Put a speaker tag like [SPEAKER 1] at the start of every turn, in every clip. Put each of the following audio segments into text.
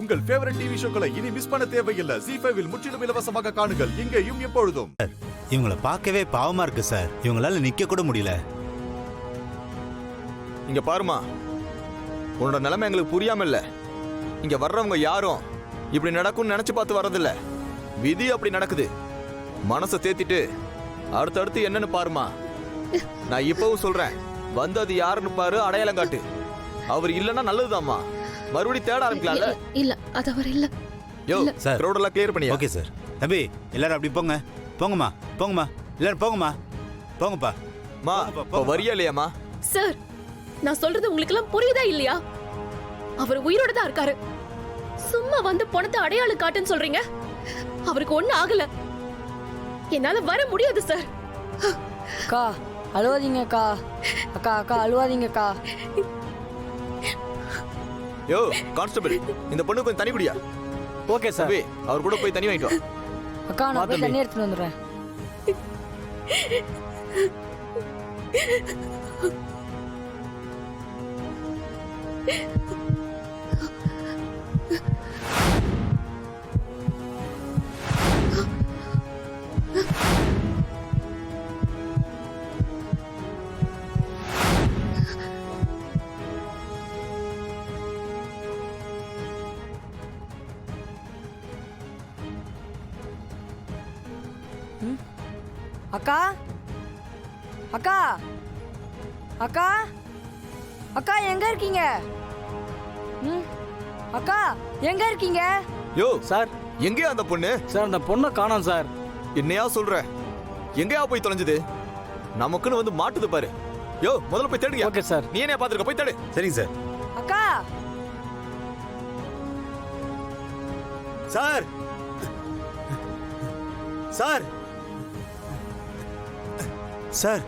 [SPEAKER 1] உங்கள் favourite TV ஷோக்களை இனி miss பண்ண தேவையில்லை. ZEE5 இல் முற்றிலும் இலவசமாக காணுங்கள், இங்கேயும் எப்பொழுதும்.
[SPEAKER 2] இவங்களை பார்க்கவே பாவமா இருக்கு சார். இவங்களால நிக்க கூட முடியல.
[SPEAKER 3] இங்க பாருமா, உன்னோட நிலைமை எங்களுக்கு புரியாம இல்ல. இங்க வர்றவங்க யாரும் இப்படி நடக்கும்னு நினைச்சு பார்த்து வர்றதில்ல. விதி அப்படி நடக்குது. மனசை தேத்திட்டு அடுத்தடுத்து என்னன்னு பாருமா. நான் இப்பவும் சொல்றேன், வந்தது யாருன்னு பாரு, அடையாளம் காட்டு. அவர் இல்லன்னா நல்லதுதாம்மா. மறுபடியும் தேட ஆரம்பிக்கலாம்ல.
[SPEAKER 4] இல்ல அது அவர் இல்ல.
[SPEAKER 3] யோ சார், ரோட் எல்லாம் கிளியர் பண்ணியா?
[SPEAKER 2] Okay sir. தம்பி எல்லாரும் அப்படி போங்க. போங்கம்மா, போங்கம்மா, எல்லாரும் போங்கம்மா, போங்கப்பா.
[SPEAKER 3] மா வரியா இல்லையாம்மா?
[SPEAKER 4] சார், நான் சொல்றது உங்களுக்கு எல்லாம் புரியுதா இல்லையா? அவர் உயிரோட தான் இருக்காரு. சும்மா வந்து பணத்தை அடையாளம் காட்டுன்னு சொல்றீங்க. அவருக்கு ஒண்ணு ஆகல. என்னால வர முடியாது சார்.
[SPEAKER 5] அக்கா அழுவாதீங்க அக்கா. அக்கா அக்கா அழுவாதீங்க அக்கா.
[SPEAKER 3] யோ கான்ஸ்டபிள், இந்த பொண்ணு கொஞ்சம் தண்ணி குடியா?
[SPEAKER 6] Okay sir.
[SPEAKER 3] அவர் கூட போய் தண்ணி வாங்கிட்டு வா.
[SPEAKER 5] அக்கா நான் போய் தண்ணி எடுத்துட்டு வந்துடுறேன். அக்கா அக்கா அக்கா அக்கா எங்க இருக்கீங்க? அக்கா எங்க இருக்கீங்க?
[SPEAKER 3] யோ
[SPEAKER 6] சார்,
[SPEAKER 3] எங்கயா அந்த பொண்ணு?
[SPEAKER 6] சார் அந்த பொண்ணை காணோம் சார்.
[SPEAKER 3] என்னையா சொல்ற? எங்கயா போய் தொலைஞ்சது? நமக்குன்னு வந்து மாட்டுது பாரு. யோ முதல்ல போய் தேடுங்க.
[SPEAKER 6] Okay sir.
[SPEAKER 3] நீ என்ன பாத்துருக்க? போய் தேடு.
[SPEAKER 2] சரிங்க சார்.
[SPEAKER 5] அக்கா
[SPEAKER 2] சார், சார், சார்,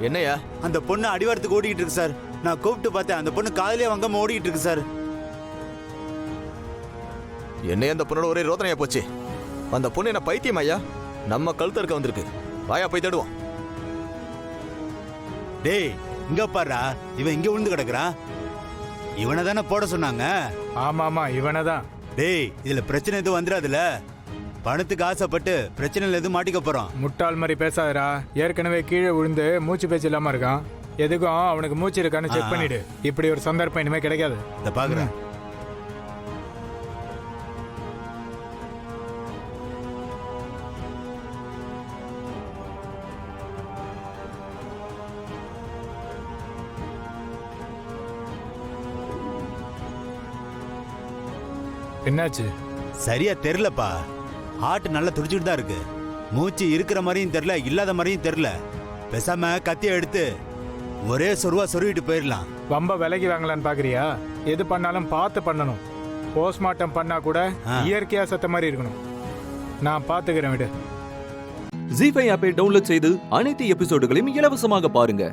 [SPEAKER 3] என்னையா?
[SPEAKER 2] அந்த பொண்ணு அடிவாரத்துக்கு ஓடிக்கிட்டு இருக்கு சார். நான் கூப்பிட்டு பார்த்தேன், அந்த பொண்ணு காதலே வாங்காம ஓடிக்கிட்டு இருக்கு சார்.
[SPEAKER 3] என்னையா அந்த பொண்ணோட ஒரே ரோதனையா போச்சு. அந்த பொண்ணு என்ன பைத்தியம் ஐயா? நம்ம கழுத்து இருக்க வந்திருக்கு. வாயா போய் தேடுவோம்.
[SPEAKER 2] டேய் இங்க பாருடா, இவன் இங்க விழுந்து கிடக்குறான். இவனை தானே போட சொன்னாங்க.
[SPEAKER 7] ஆமா ஆமா இவனை தான்.
[SPEAKER 2] டேய் இதுல பிரச்சனை எதுவும் வந்துடாதுல? பணத்துக்கு ஆசைப்பட்டு பிரச்சனையில எதுவும் மாட்டிக்க போறோம்.
[SPEAKER 7] முட்டாள் மாதிரி பேசாதடா. ஏற்கனவே கீழே விழுந்து மூச்சு பேச்சு இல்லாம இருக்கான். எதுக்கும் அவனுக்கு மூச்சு இருக்கான்னு செக் பண்ணிடு. இப்படி ஒரு சந்தர்ப்பம் இனிமே கிடைக்காது.
[SPEAKER 2] இத பாக்குறேன்.
[SPEAKER 7] என்னாச்சு?
[SPEAKER 2] சரியா தெரியலப்பா. ஹார்ட் நல்லா துடிச்சுட்டு தான் இருக்கு. மூச்சு இருக்கிற மாதிரியும் தெரியல, இல்லாத மாதிரியும் தெரியல. பேசாம கத்திய எடுத்து ஒரே சொருவா சொருவிட்டு போயிடலாம்.
[SPEAKER 7] ரொம்ப விலகி வாங்கலான்னு பாக்குறியா? எது பண்ணாலும் பார்த்து பண்ணணும். போஸ்ட்மார்ட்டம் பண்ணா கூட இயற்கையா சத்த மாதிரி இருக்கணும். நான் பாத்துக்கிறேன் விடு.
[SPEAKER 8] ZEE5 ஆப்பை டவுன்லோட் செய்து அனைத்து எபிசோடுகளையும் இலவசமாக பாருங்க.